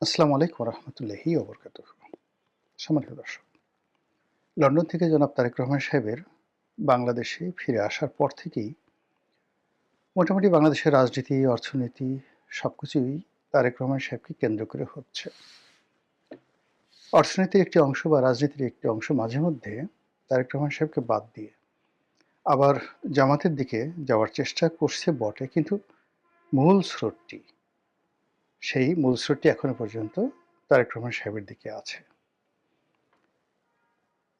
আসসালামু আলাইকুম রহমতুল্লাহি ওবরকাতুহ। সম্মানিত দর্শক, লন্ডন থেকে জনাব তারেক রহমান সাহেবের বাংলাদেশে ফিরে আসার পর থেকেই মোটামুটি বাংলাদেশের রাজনীতি, অর্থনীতি সবকিছুই তারেক রহমান সাহেবকে কেন্দ্র করে হচ্ছে। অর্থনীতির একটি অংশ বা রাজনীতির একটি অংশ মাঝে মধ্যে তারেক রহমান সাহেবকে বাদ দিয়ে আবার জামাতের দিকে যাওয়ার চেষ্টা করছে বটে, কিন্তু মূল স্রোতটি সেই মূল স্রোতটি এখনো পর্যন্ত তারেক রহমান সাহেবের দিকে আছে।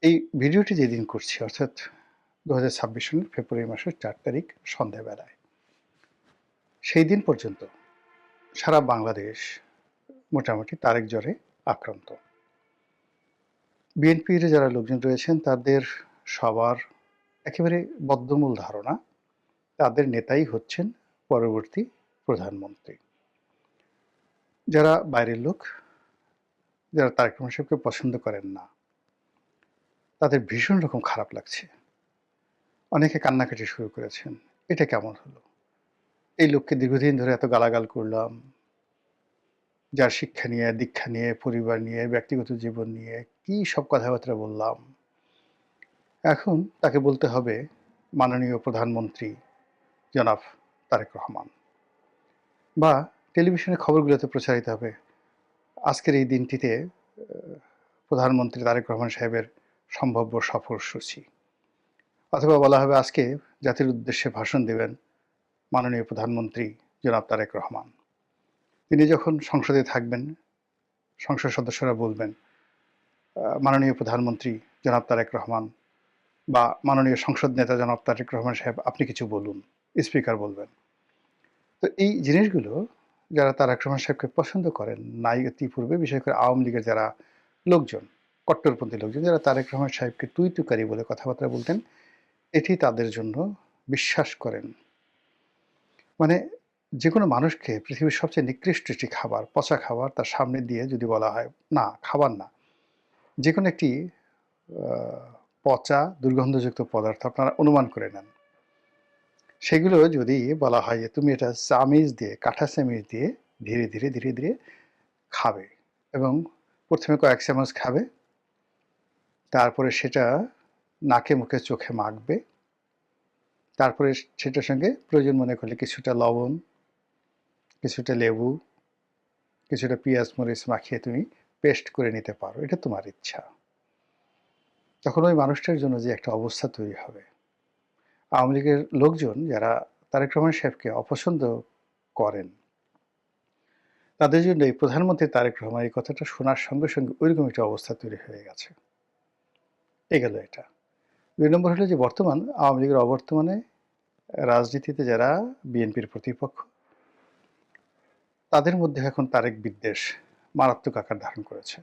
এই ভিডিওটি যেদিন করছি অর্থাৎ ২০২৬ সালের ফেব্রুয়ারি মাসের ৪ তারিখ সন্ধ্যাবেলায়, সেই দিন পর্যন্ত সারা বাংলাদেশ মোটামুটি তারেক জ্বরে আক্রান্ত। বিএনপির যারা লোকজন রয়েছেন তাদের সবার একেবারে বদ্ধমূল ধারণা তাদের নেতাই হচ্ছেন পরবর্তী প্রধানমন্ত্রী। যারা বাইরের লোক, যারা তারেক রহমান সাহেবকে পছন্দ করেন না, তাদের ভীষণ রকম খারাপ লাগছে। অনেকে কান্নাকাটি শুরু করেছেন, এটা কেমন হলো? এই লোককে দীর্ঘদিন ধরে এত গালাগাল করলাম, যার শিক্ষা নিয়ে, দীক্ষা নিয়ে, পরিবার নিয়ে, ব্যক্তিগত জীবন নিয়ে কি সব কথাবার্তা বললাম। এখন তাকে বলতে হবে মাননীয় প্রধানমন্ত্রী জনাব তারেক রহমান, বা টেলিভিশনের খবরগুলোতে প্রচারিত হবে আজকের এই দিনটিতে প্রধানমন্ত্রী তারেক রহমান সাহেবের সম্ভাব্য সফরসূচি, অথবা বলা হবে আজকে জাতির উদ্দেশ্যে ভাষণ দেবেন মাননীয় প্রধানমন্ত্রী জনাব তারেক রহমান। তিনি যখন সংসদে থাকবেন, সংসদ সদস্যরা বলবেন মাননীয় প্রধানমন্ত্রী জনাব তারেক রহমান বা মাননীয় সংসদ নেতা জনাব তারেক রহমান সাহেব আপনি কিছু বলুন, স্পিকার বলবেন। তো এই জিনিসগুলো যারা তারেক রহমান সাহেবকে পছন্দ করেন নাই ইতিপূর্বে, বিশেষ করে আওয়ামী লীগের যারা লোকজন, কট্টরপন্থী লোকজন যারা তারেক রহমান সাহেবকে তুই তুকারি বলে কথাবার্তা বলতেন, এটি তাদের জন্য বিশ্বাস করেন। মানে যে কোনো মানুষকে পৃথিবীর সবচেয়ে নিকৃষ্ট একটি খাবার, পচা খাবার তার সামনে দিয়ে যদি বলা হয় না খাবার না, যে কোনো একটি পচা দুর্গন্ধযুক্ত পদার্থ আপনারা অনুমান করে নেন, সেগুলো যদি বলা হয় যে তুমি এটা চামিচ দিয়ে, কাঁঠা চামিচ দিয়ে ধীরে ধীরে ধীরে ধীরে খাবে, এবং প্রথমে কয়েক চামচ খাবে, তারপরে সেটা নাকে মুখে চোখে মাখবে, তারপরে সেটার সঙ্গে প্রয়োজন মনে করলে কিছুটা লবণ, কিছুটা লেবু, কিছুটা পেঁয়াজ মরিচ মাখিয়ে তুমি পেস্ট করে নিতে পারো, এটা তোমার ইচ্ছা। তখন ওই মানুষটার জন্য যে একটা অবস্থা তৈরি হবে, আওয়ামী লীগের লোকজন যারা তারেক রহমান সাহেবকে অপছন্দ করেন, তাদের জন্য এই প্রধানমন্ত্রী তারেক রহমান এই কথাটা শোনার সঙ্গে সঙ্গে ওইরকম একটা অবস্থা তৈরি হয়ে গেছে। এই গেল এটা। ২ নম্বর হলো যে বর্তমান আওয়ামী লীগের অবর্তমানে রাজনীতিতে যারা বিএনপির প্রতিপক্ষ, তাদের মধ্যে এখন তারেক বিদ্বেষ মারাত্মক আকার ধারণ করেছে।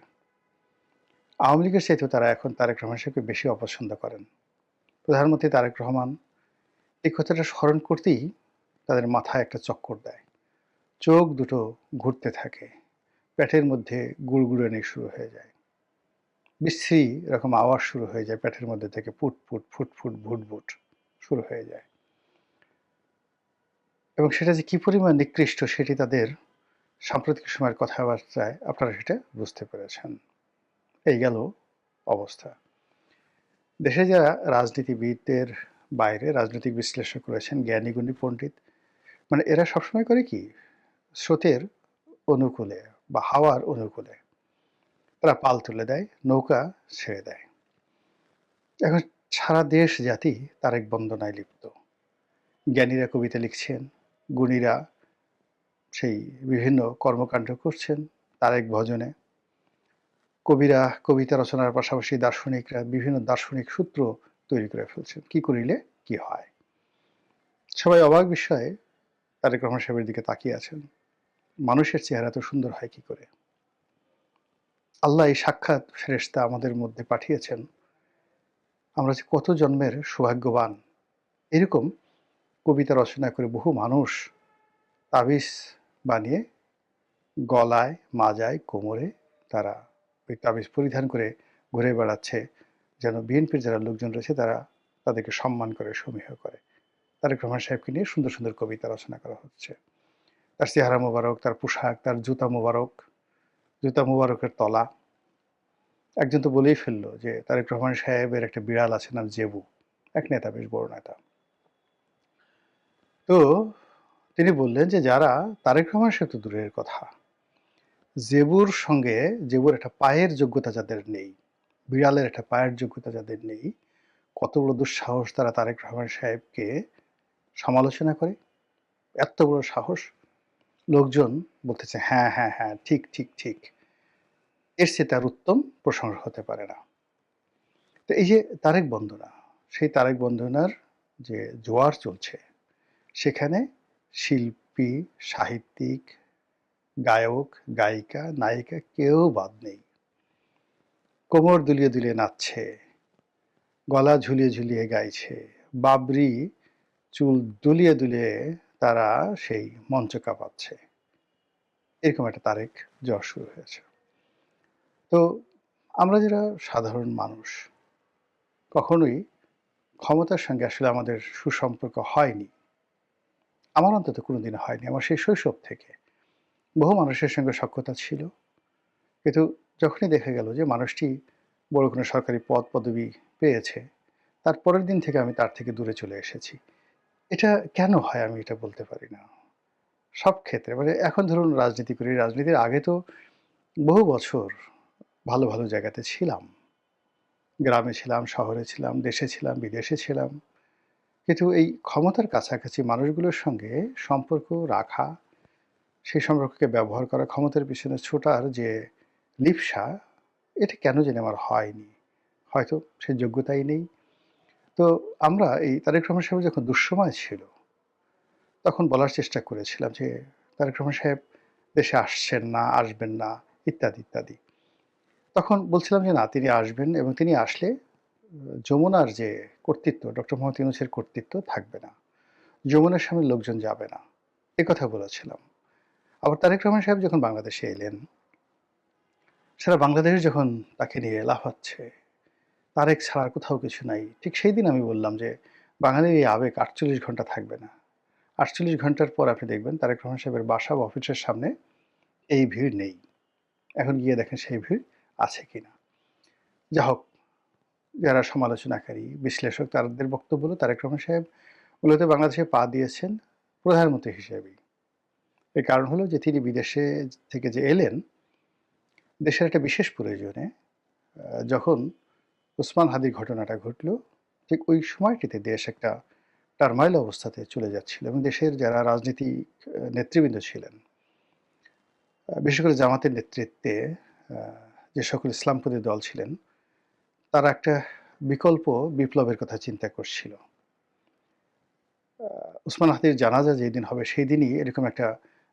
আওয়ামী লীগের চাইতেও তারা এখন তারেক রহমান সাহেবকে বেশি অপছন্দ করেন। প্রধানমন্ত্রী তারেক রহমান এই কথাটা স্মরণ করতেই তাদের মাথায় একটা চক্কর দেয়, চোখ দুটো ঘুরতে থাকে, পেটের মধ্যে গুড়গুড়ানি শুরু হয়ে যায়, বিশ্রী এরকম আওয়াজ শুরু হয়ে যায় পেটের মধ্যে থেকে, পুটপুট ফুটফুট ভুটভুট শুরু হয়ে যায়। এবং সেটা যে কি পরিমাণ নিকৃষ্ট সেটি তাদের সাম্প্রতিক সময়ের কথাবার্তায় আপনারা সেটা বুঝতে পেরেছেন। এই গেল অবস্থা। দেশে যারা রাজনীতিবিদদের বাইরে রাজনৈতিক বিশ্লেষক রয়েছেন, জ্ঞানীগুণী পণ্ডিত, মানে এরা সবসময় করে কি, স্রোতের অনুকূলে বা হাওয়ার অনুকূলে তারা পাল তুলে দেয়, নৌকা ছেড়ে দেয়। এখন সারা দেশ জাতি তারেক বন্দনায় লিপ্ত। জ্ঞানীরা কবিতা লিখছেন, গুণীরা সেই বিভিন্ন কর্মকাণ্ড করছেন তারেক ভজনে, কবিরা কবিতা রচনার পাশাপাশি দার্শনিকরা বিভিন্ন দার্শনিক সূত্র তৈরি করে ফেলছেন, কি করিলে কি হয়। সবাই অবাক বিষয়ে তারেক রহমান সাহেবের দিকে তাকিয়ে আছেন, মানুষের চেহারা তো সুন্দর হয় কি করে। আল্লাহ এই সাক্ষাৎ ফেরেশতা আমাদের মধ্যে পাঠিয়েছেন, আমরা যে কত জন্মের সৌভাগ্যবান। এরকম কবিতা রচনা করে বহু মানুষ তাবিজ বানিয়ে গলায়, মাজায়, কোমরে তারা ওই তাবিজ পরিধান করে ঘুরে বেড়াচ্ছে, যেন বিএনপির যারা লোকজন রয়েছে তারা তাদেরকে সম্মান করে, সমীহ করে। তারেক রহমান সাহেবকে নিয়ে সুন্দর সুন্দর কবিতা রচনা করা হচ্ছে, তার চেহারা মোবারক, তার পোশাক, তার জুতা মোবারক, জুতা মুবারকের তলা। একজন তো বলেই ফেলল যে তারেক রহমান সাহেবের একটা বিড়াল আছে নাম জেবু। এক নেতা, বেশ বড় নেতা। তো তিনি বললেন যে যারা তারেক রহমান সাহেব তো দূরের কথা, জেবুর একটা পায়ের যোগ্যতা যাদের নেই, বিড়ালের একটা পায়ের যোগ্যতা যাদের নেই, কত বড় দুঃসাহস তারা তারেক রহমান সাহেবকে সমালোচনা করে। এত বড় সাহস। লোকজন বলতেছে হ্যাঁ হ্যাঁ হ্যাঁ, ঠিক ঠিক ঠিক, এর চেয়ে তার উত্তম প্রশংসা হতে পারে না। তো এই যে তারেক বন্দনা, সেই তারেক বন্দনার যে জোয়ার চলছে, সেখানে শিল্পী, সাহিত্যিক, গায়ক, গায়িকা, নায়িকা কেউ বাদ নেই। কোমর দুলিয়ে দুলিয়ে নাচছে, গলা ঝুলিয়ে ঝুলিয়ে গাইছে, বাবরি চুল দুলিয়ে দুলিয়ে তারা সেই মঞ্চ কাঁপাচ্ছে। এরকম একটা তারেক জোয়ার শুরু হয়েছে। তো আমরা যারা সাধারণ মানুষ, কখনোই ক্ষমতার সঙ্গে আসলে আমাদের সুসম্পর্ক হয়নি। আমার অন্তত কোনোদিন হয়নি। আমার সেই শৈশব থেকে বহু মানুষের সঙ্গে সখ্যতা ছিল। কিন্তু যখনই দেখা গেল যে মানুষটি বড় কোনো সরকারি পদ পদবি পেয়েছে, তার পরের দিন থেকে আমি তার থেকে দূরে চলে এসেছি। এটা কেন হয় আমি এটা বলতে পারি না। সব ক্ষেত্রে মানে এখন ধরুন রাজনীতি করি, রাজনীতির আগে তো বহু বছর ভালো ভালো জায়গাতে ছিলাম। গ্রামে ছিলাম, শহরে ছিলাম, দেশে ছিলাম, বিদেশে ছিলাম। কিন্তু এই ক্ষমতার কাছাকাছি মানুষগুলোর সঙ্গে সম্পর্ক রাখা, সেই সম্পর্ককে ব্যবহার করা, ক্ষমতার পিছনে ছোটার যে লিপ্সা, এটা কেন জানি আমার হয়নি। হয়তো সেই যোগ্যতাই নেই। তো আমরা এই তারেক রহমান সাহেবের যখন দুঃসময় ছিল, তখন বলার চেষ্টা করেছিলাম যে তারেক রহমান সাহেব দেশে আসছেন না, আসবেন না, ইত্যাদি ইত্যাদি। তখন বলছিলাম যে না, তিনি আসবেন এবং তিনি আসলে যমুনার যে কর্তৃত্ব, ডক্টর মোহাম্মদ ইউনূসের কর্তৃত্ব থাকবে না। যমুনার সামনে লোকজন যাবে না। এ কথা বলেছিলাম। আবার তারেক রহমান সাহেব যখন বাংলাদেশে এলেন, সারা বাংলাদেশ যখন তাকে নিয়ে লাফাচ্ছে, তারেক ছাড়া আর কোথাও কিছু নাই। ঠিক সেই দিন আমি বললাম যে বাঙালির এই আবেগ ৪৮ ঘন্টা থাকবে না। ৪৮ ঘন্টার পর আপনি দেখবেন তারেক রহমান সাহেবের বাসা বা অফিসের সামনে এই ভিড় নেই। এখন গিয়ে দেখেন সেই ভিড় আছে কিনা। যা হোক, যারা সমালোচনাকারী, বিশ্লেষক, তাদের বক্তব্য হলো তারেক রহমান সাহেব মূলত বাংলাদেশে পা দিয়েছেন প্রধানমন্ত্রী হিসেবেই। এর কারণ হলো যে তিনি বিদেশে থেকে যে এলেন, দেশের একটা বিশেষ প্রয়োজনে, যখন ওসমান হাদির ঘটনাটা ঘটল, ঠিক ওই সময়টিতে দেশ একটা টারমাইল অবস্থাতে চলে যাচ্ছিল এবং দেশের যারা রাজনীতিক নেতৃবৃন্দ ছিলেন, বিশেষ করে জামাতের নেতৃত্বে যে সকল ইসলামপন্থী দল ছিলেন, তারা একটা বিকল্প বিপ্লবের কথা চিন্তা করছিল। ওসমান হাদির জানাজা যেদিন হবে সেই দিনই এরকম একটা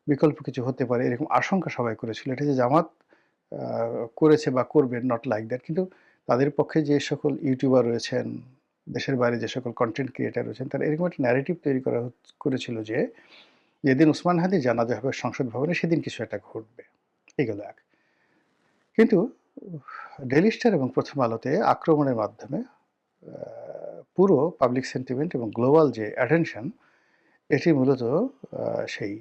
বিকল্প কিছু হতে পারে, এরকম আশঙ্কা সবাই করেছিল। এটা যে জামাত করেছে বা করবে, নট লাইক দ্যাট। কিন্তু তাদের পক্ষে যে সকল ইউটিউবার রয়েছেন, দেশের বাইরে যে সকল কন্টেন্ট ক্রিয়েটার রয়েছেন, তারা এরকম একটা ন্যারেটিভ তৈরি করেছিল যে যেদিন ওসমান হাদির জানাজা হবে সংসদ ভবনে, সেদিন কিছু একটা ঘটবে। এগুলো এক। কিন্তু ডেইলি স্টার এবং প্রথম আলোতে আক্রমণের মাধ্যমে পুরো পাবলিক সেন্টিমেন্ট এবং গ্লোবাল যে অ্যাটেনশন, এটি মূলত সেই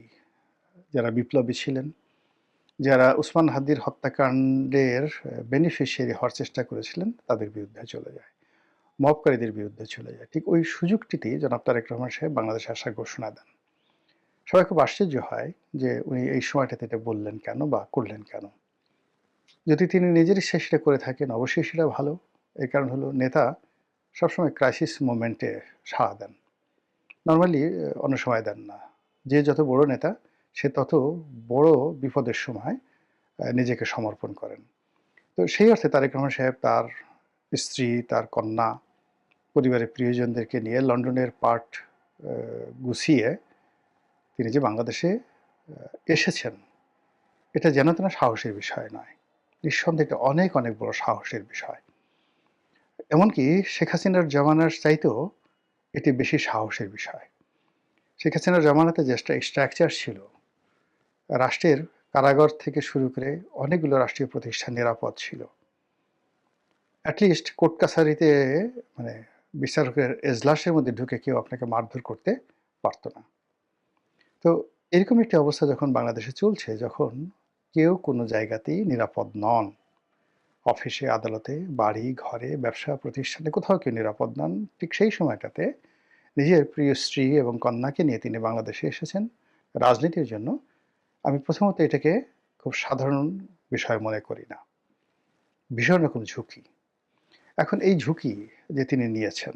যারা বিপ্লবী ছিলেন, যারা উসমান হাদির হত্যাকাণ্ডের বেনিফিশিয়ারি হওয়ার চেষ্টা করেছিলেন, তাদের বিরুদ্ধে চলে যায়, মবকারীদের বিরুদ্ধে চলে যায়। ঠিক ওই সুযোগটিতেই জনাব তারেক রহমান সাহেব বাংলাদেশে আসার ঘোষণা দেন। সবাই খুব আশ্চর্য হয় যে উনি এই সময়টাতে এটা বললেন কেন বা করলেন কেন। যদি তিনি নিজের ইচ্ছায় সেটা করে থাকেন, অবশ্যই সেটা ভালো। এর কারণ হলো নেতা সবসময় ক্রাইসিস মোমেন্টে সাড়া দেন। নরমালি অন্য সময় দেন না। যে যত বড় নেতা, সে তত বড় বিপদের সময় নিজেকে সমর্পণ করেন। তো সেই অর্থে তারেক রহমান সাহেব তার স্ত্রী, তার কন্যা, পরিবারের প্রিয়জনদেরকে নিয়ে লন্ডনের পার্ট গুছিয়ে তিনি যে বাংলাদেশে এসেছেন, এটা যেন তেন সাহসের বিষয় নয়। নিঃসন্দেহে এটা অনেক অনেক বড় সাহসের বিষয়। এমনকি শেখ হাসিনার জমানার চাইতেও এটি বেশি সাহসের বিষয়। শেখ হাসিনার জমানাতে যে স্ট্রাকচার ছিল, রাষ্ট্রের কারাগার থেকে শুরু করে অনেকগুলো রাষ্ট্রীয় প্রতিষ্ঠান নিরাপদ ছিল। অ্যাটলিস্ট কোর্ট কাছারিতে মানে বিচারকের এজলাসের মধ্যে ঢুকে কেউ আপনাকে মারধর করতে পারত না। তো এরকম একটি অবস্থা যখন বাংলাদেশে চলছে, যখন কেউ কোনো জায়গাতেই নিরাপদ নন। অফিসে, আদালতে, বাড়ি, ঘরে, ব্যবসা প্রতিষ্ঠানে কোথাও কেউ নিরাপদ নন। ঠিক সেই সময়টাতে নিজের প্রিয় স্ত্রী এবং কন্যাকে নিয়ে তিনি বাংলাদেশে এসেছেন রাজনীতির জন্য। আমি প্রথমত এটাকে খুব সাধারণ বিষয় মনে করি না। ভীষণ রকম ঝুঁকি। এখন এই ঝুঁকি যে তিনি নিয়েছেন,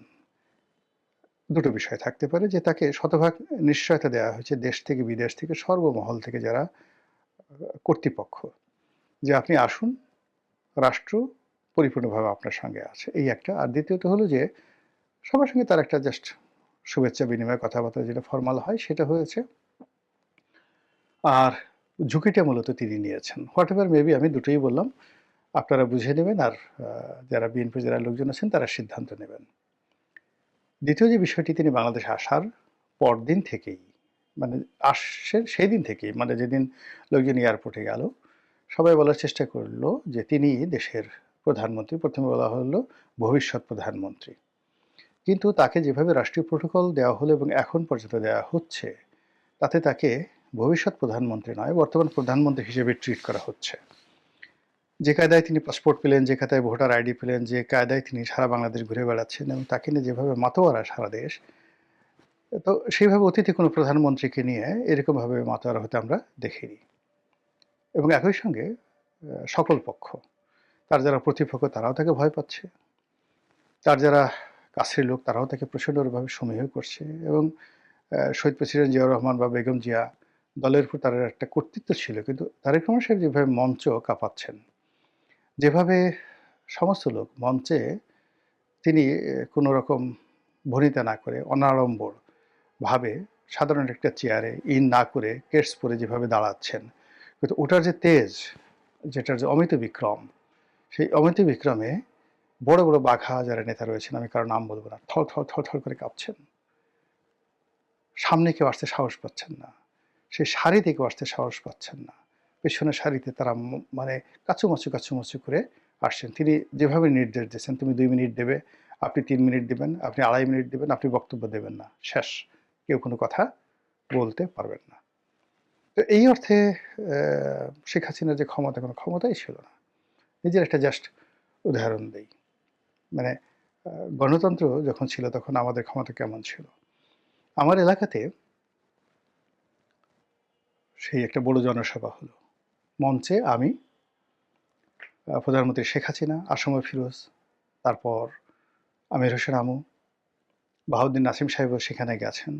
দুটো বিষয় থাকতে পারে যে তাকে শতভাগ নিশ্চয়তা দেওয়া হয়েছে দেশ থেকে বিদেশ থেকে সর্বমহল থেকে যারা কর্তৃপক্ষ, যে আপনি আসুন, রাষ্ট্র পরিপূর্ণভাবে আপনার সঙ্গে আছে, এই একটা। আর দ্বিতীয়ত হলো যে সবার সঙ্গে তার একটা জাস্ট শুভেচ্ছা বিনিময় কথাবার্তা যেটা ফর্মাল হয় সেটা হয়েছে। আর ঝুঁকিটা মূলত তিনি নিয়েছেন। হোয়াট এভার মেবি, আমি দুটোই বললাম, আপনারা বুঝে নেবেন। আর যারা বিএনপির যারা লোকজন আছেন তারা সিদ্ধান্ত নেবেন। দ্বিতীয় যে বিষয়টি, তিনি বাংলাদেশে আসার পরদিন থেকেই, মানে আসছেন সেই দিন থেকেই, মানে যেদিন লোকজন এয়ারপোর্টে গেল, সবাই বলার চেষ্টা করলো যে তিনি দেশের প্রধানমন্ত্রী। প্রথমে বলা হলো ভবিষ্যৎ প্রধানমন্ত্রী, কিন্তু তাকে যেভাবে রাষ্ট্রীয় প্রোটোকল দেওয়া হলো এবং এখন পর্যন্ত দেওয়া হচ্ছে, তাতে তাকে ভবিষ্যৎ প্রধানমন্ত্রী নয়, বর্তমান প্রধানমন্ত্রী হিসেবে ট্রিট করা হচ্ছে। যে কায়দায় তিনি পাসপোর্ট পেলেন, যে কায়দায় ভোটার আইডি পেলেন, যে কায়দায় তিনি সারা বাংলাদেশ ঘুরে বেড়াচ্ছেন এবং তাকে নিয়ে যেভাবে মাতোয়ারা সারা দেশ, তো সেইভাবে অতীতে কোনো প্রধানমন্ত্রীকে নিয়ে এরকমভাবে মাতোয়ারা হতে আমরা দেখিনি। এবং একই সঙ্গে সকল পক্ষ, তার যারা প্রতিপক্ষ তারাও তাকে ভয় পাচ্ছে, তার যারা কাছের লোক তারাও তাকে প্রচণ্ডভাবে সমীহ করছে। এবং শহীদ প্রেসিডেন্ট জিয়াউর রহমান বা বেগম জিয়া, দলের উপর তার একটা কর্তৃত্ব ছিল, কিন্তু তারেক রহমান সাহেব যেভাবে মঞ্চ কাঁপাচ্ছেন, যেভাবে সমস্ত লোক মঞ্চে তিনি কোনো রকম ভনিতা না করে অনাড়ম্বর ভাবে সাধারণ একটা চেয়ারে ইন না করে কেটস পরে যেভাবে দাঁড়াচ্ছেন, কিন্তু ওটার যে তেজ, যেটার যে অমিত বিক্রম, সেই অমিত বিক্রমে বড় বড় বাঘা যারা নেতা রয়েছেন, আমি কারো নাম বলবো না, থর থর থর থর করে কাঁপছেন। সামনে কেউ আসতে সাহস পাচ্ছেন না, সেই সারিতে কেউ আসতে সাহস পাচ্ছেন না, পেছনের সারিতে তারা মানে কাচুমাচু কাচুমাচু করে আসছেন। তিনি যেভাবে নির্দেশ দিয়েছেন, তুমি 2 মিনিট দেবে, আপনি 3 মিনিট দেবেন, আপনি 2.5 মিনিট দেবেন, আপনি বক্তব্য দেবেন না, শেষ, কেউ কোনো কথা বলতে পারবেন না। তো এই অর্থে শেখ হাসিনার যে ক্ষমতা, কোনো ক্ষমতাই ছিল না। নিজের একটা জাস্ট উদাহরণ দেই, মানে গণতন্ত্র যখন ছিল তখন আমাদের ক্ষমতা কেমন ছিল। আমার এলাকাতে সেই একটা বড় জনসভা হলো, মঞ্চে আমি, প্রধানমন্ত্রী শেখ হাসিনা, আসম ফিরোজ, তারপর আমির হোসেন আমু, বাহাউদ্দিন নাসিম সাহেবও সেখানে গেছেন।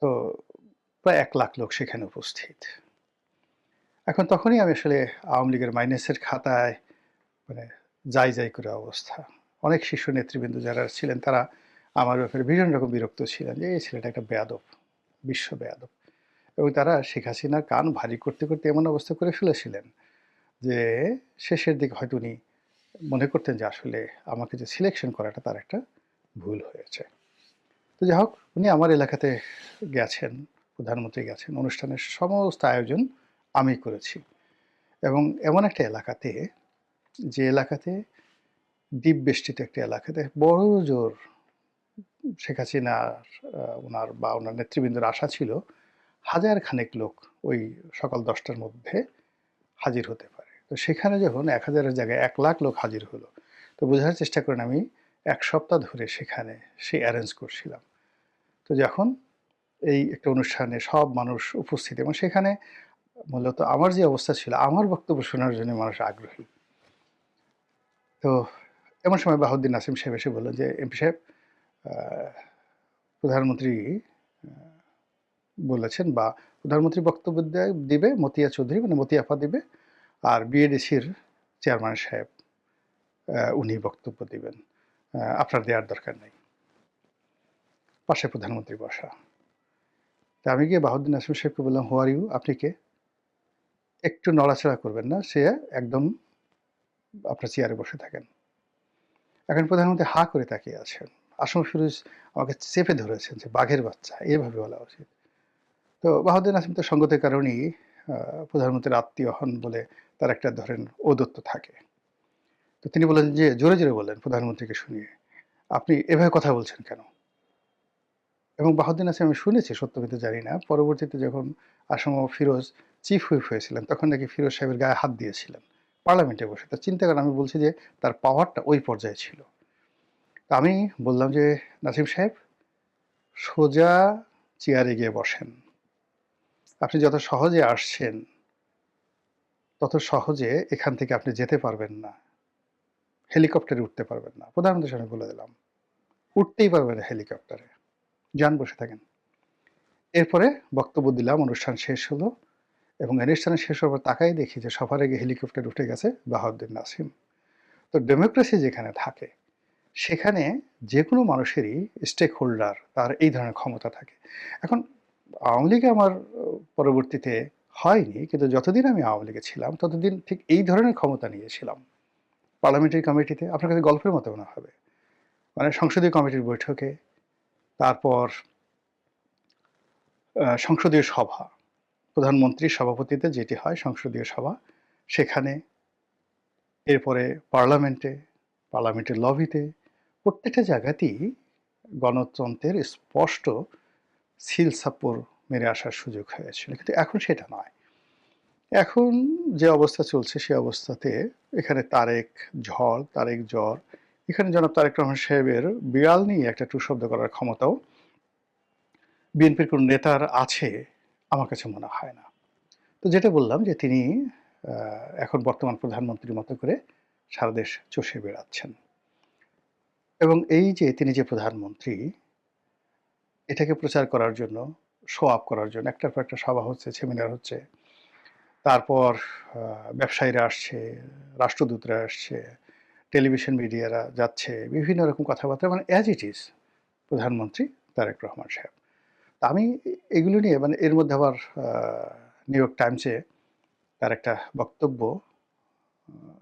তো প্রায় 1 লাখ লোক সেখানে উপস্থিত। এখন তখনই আমি আসলে আওয়ামী লীগের মাইনাসের খাতায় মানে যাই যাই করে অবস্থা। অনেক শীর্ষ নেতৃবৃন্দ যারা ছিলেন তারা আমার ব্যাপারে ভীষণ রকম বিরক্ত ছিলেন যে এই ছেলেটা একটা বেয়াদব, বিশ্ব বেয়াদব। এবং তারা শেখ হাসিনার কান ভারী করতে করতে এমন অবস্থা করে ফেলেছিলেন যে শেষের দিকে হয়তো উনি মনে করতেন যে আসলে আমাকে যে সিলেকশন করাটা তার একটা ভুল হয়েছে। তো যাই হোক, উনি আমার এলাকাতে গেছেন, প্রধানমন্ত্রী গেছেন, অনুষ্ঠানের সমস্ত আয়োজন আমি করেছি। এবং এমন একটা এলাকাতে, যে এলাকাতে দ্বীপ বেষ্টিত একটা এলাকাতে বড় জোর শেখ হাসিনার ওনার বা ওনার নেতৃবৃন্দের আশা ছিল হাজার খানেক লোক ওই সকাল 10টার মধ্যে হাজির হতে পারে। তো সেখানে যখন 1000-এর জায়গায় 1 লাখ লোক হাজির হলো, তো বোঝার চেষ্টা করেন আমি 1 সপ্তাহ ধরে সেখানে সেই অ্যারেঞ্জ করছিলাম। তো যখন এই একটা অনুষ্ঠানে সব মানুষ উপস্থিত এবং সেখানে মূলত আমার যে অবস্থা ছিল, আমার বক্তব্য শোনার জন্য মানুষ আগ্রহী। তো এমন সময় বাহাউদ্দিন নাসিম সাহেব এসে বললেন যে, এমপি সাহেব, প্রধানমন্ত্রী বলেছেন বা প্রধানমন্ত্রী বক্তব্য দিবে মতিয়া চৌধুরী, মানে মতিয়া আপা দিবে, আর বিএডিসির চেয়ারম্যান সাহেব উনি বক্তব্য দিবেন, আপনার দেওয়ার দরকার নেই। পাশে প্রধানমন্ত্রী বসা। তা আমি গিয়ে বাহাউদ্দিন নাসিম সাহেবকে বললাম, হু আর ইউ, আপনি কে? একটু নড়াচড়া করবেন না, সে একদম আপনার চেয়ারে বসে থাকেন। এখন প্রধানমন্ত্রী হা করে তাকিয়ে আছেন। আসম ফিরোজ আমাকে চেপে ধরেছেন যে বাঘের বাচ্চা, এভাবে বলা উচিত। তো বাহাউদ্দিন নাসিম তো সঙ্গতের কারণেই প্রধানমন্ত্রীর আত্মীয় হন বলে তার একটা ধরেন ঔদ্ধত্য থাকে। তো তিনি বললেন যে, জোরে জোরে বললেন প্রধানমন্ত্রীকে শুনিয়ে, আপনি এভাবে কথা বলছেন কেন? এবং বাহাউদ্দিন নাসিম, আমি শুনেছি সত্য কিন্তু জানি না, পরবর্তীতে যখন আসম ফিরোজ চিফ হুইপ হয়েছিলেন, তখন নাকি ফিরোজ সাহেবের গায়ে হাত দিয়েছিলেন পার্লামেন্টে বসে। তো চিন্তা করেন, আমি বলছি যে তার পাওয়ারটা ওই পর্যায়ে ছিল। তো আমি বললাম যে, নাসিম সাহেব, সোজা চেয়ারে গিয়ে বসেন। আপনি যত সহজে আসছেন, তত সহজে এখান থেকে আপনি যেতে পারবেন না। হেলিকপ্টারে উঠতে পারবেন না। প্রধানমন্ত্রীর সামনে বলে দিলাম। উঠতেই পারবেন না হেলিকপ্টারে। যান, বসে থাকেন। এরপরে বক্তব্য দিলাম, অনুষ্ঠান শেষ হলো এবং অনুষ্ঠান শেষ হওয়ার পর তাকাই দেখি যে সবার আগে হেলিকপ্টারে উঠে গেছে বাহাউদ্দিন নাসিম। তো ডেমোক্রেসি যেখানে থাকে, সেখানে যেকোনো মানুষেরই স্টেক হোল্ডার, তার এই ধরনের ক্ষমতা থাকে। এখন আওয়ামী লীগে আমার পরবর্তীতে হয়নি, কিন্তু যতদিন আমি আওয়ামী লীগে ছিলাম ততদিন ঠিক এই ধরনের ক্ষমতা নিয়েছিলাম। পার্লামেন্টারি কমিটিতে, আপনার কাছে গল্পের মতো মনে হবে, মানে সংসদীয় কমিটির বৈঠকে, তারপর সংসদীয় সভা, প্রধানমন্ত্রীর সভাপতিতে যেটি হয় সংসদীয় সভা, সেখানে, এরপরে পার্লামেন্টে, পার্লামেন্টের লবিতে, প্রত্যেকটা জায়গাতেই গণতন্ত্রের স্পষ্ট সিল সাপ্পর মেরে আসার সুযোগ হয়েছিল। কিন্তু এখন সেটা নয়। এখন যে অবস্থা চলছে, সে অবস্থাতে এখানে তারেক ঝড়, তারেক জ্বর, এখানে জনাব তারেক রহমান সাহেবের বিড়াল নিয়ে একটা টু শব্দ করার ক্ষমতাও বিএনপির কোন নেতার আছে আমার কাছে মনে হয় না। তো যেটা বললাম যে তিনি এখন বর্তমান প্রধানমন্ত্রীর মতো করে সারা দেশ চষে বেড়াচ্ছেন, এবং এই যে তিনি যে প্রধানমন্ত্রী, এটাকে প্রচার করার জন্য, শো আপ করার জন্য একটার পর একটা সভা হচ্ছে, সেমিনার হচ্ছে, তারপর ব্যবসায়ীরা আসছে, রাষ্ট্রদূতরা আসছে, টেলিভিশন মিডিয়ারা যাচ্ছে, বিভিন্ন রকম কথাবার্তা, মানে অ্যাজ ইট ইজ প্রধানমন্ত্রী তারেক রহমান সাহেব। তা আমি এগুলো নিয়ে, মানে এর মধ্যে আবার নিউ ইয়র্ক টাইমসে তার একটা বক্তব্য,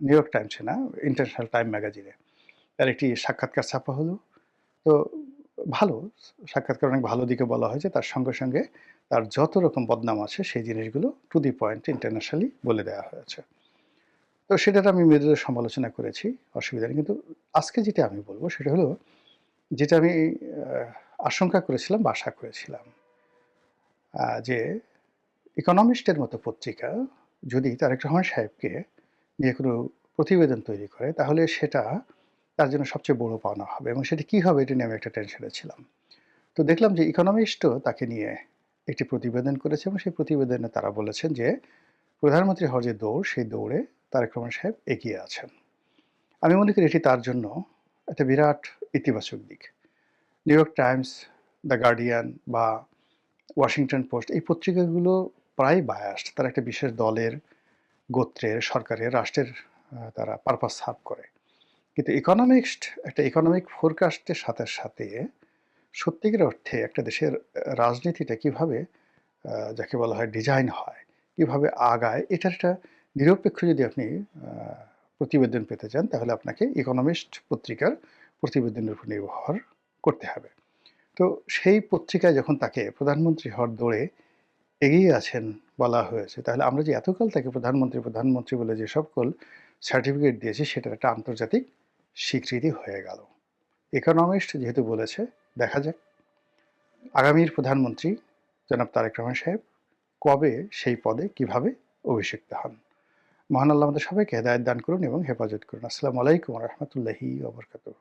নিউ ইয়র্ক টাইমসে না, ইন্টারন্যাশনাল টাইম ম্যাগাজিনে তার একটি সাক্ষাৎকার ছাপা হলো। তো ভালো, সাক্ষাৎকার অনেক ভালো দিকে বলা হয়েছে, তার সঙ্গে সঙ্গে তার যত রকম বদনাম আছে সেই জিনিসগুলো টু দি পয়েন্ট ইন্টারন্যাশনালি বলে দেওয়া হয়েছে। তো সেটার আমি মৃদু সমালোচনা করেছি, অসুবিধা নেই। কিন্তু আজকে যেটা আমি বলবো সেটা হলো, যেটা আমি আশঙ্কা করেছিলাম বা আশা করেছিলাম, যে ইকোনমিস্টের মতো পত্রিকা যদি তারেক রহমান সাহেবকে নিয়ে কোনো প্রতিবেদন তৈরি করে, তাহলে সেটা তার জন্য সবচেয়ে বড় পাওনা হবে, এবং সেটা কী হবে এটা নিয়ে আমি একটা টেনশনে ছিলাম। তো দেখলাম যে ইকোনমিস্টও তাকে নিয়ে একটি প্রতিবেদন করেছে, এবং সেই প্রতিবেদনে তারা বলেছেন যে প্রধানমন্ত্রী হওয়ার যে দৌড়, সেই দৌড়ে তারেক রহমান সাহেব এগিয়ে আছেন। আমি মনে করি এটি তার জন্য একটা বিরাট ইতিবাচক দিক। New York Times, the guardian বা ওয়াশিংটন পোস্ট, এই পত্রিকাগুলো প্রায় বায়াসড। তারা একটা বিশেষ দলের, গোত্রের, সরকারের, রাষ্ট্রের তারা পারপাস সার্ভ করে। কিন্তু ইকোনমিক্সড একটা ইকোনমিক ফোরকাস্টের সাথে সাথে সত্যিকার অর্থে একটা দেশের রাজনীতিটা কিভাবে, যাকে বলা হয় ডিজাইন হয়, কিভাবে আগায়, এটার একটা নিরপেক্ষ যদি আপনি প্রতিবেদন পেতে চান, তাহলে আপনাকে ইকোনমিস্ট পত্রিকার প্রতিবেদনের উপর নির্ভর করতে হবে। তো সেই পত্রিকায় যখন তাকে প্রধানমন্ত্রী হওয়ার দৌড়ে এগিয়ে আছেন বলা হয়েছে, তাহলে আমরা যে এতকাল তাকে প্রধানমন্ত্রী প্রধানমন্ত্রী বলে যে সকল সার্টিফিকেট দিয়েছি, সেটার একটা আন্তর্জাতিক স্বীকৃতি হয়ে গেল। ইকোনমিস্ট যেহেতু বলেছে, দেখা যাক আগামীর প্রধানমন্ত্রী জনাব তারেক রহমান সাহেব কবে সেই পদে কিভাবে অভিষিক্ত হন। মহান আল্লাহ আমাদের সবাইকে হেদায়েত দান করুন এবং হেফাজত করুন। আসসালামু আলাইকুম ওয়া রাহমাতুল্লাহি ওয়া বারাকাতুহু।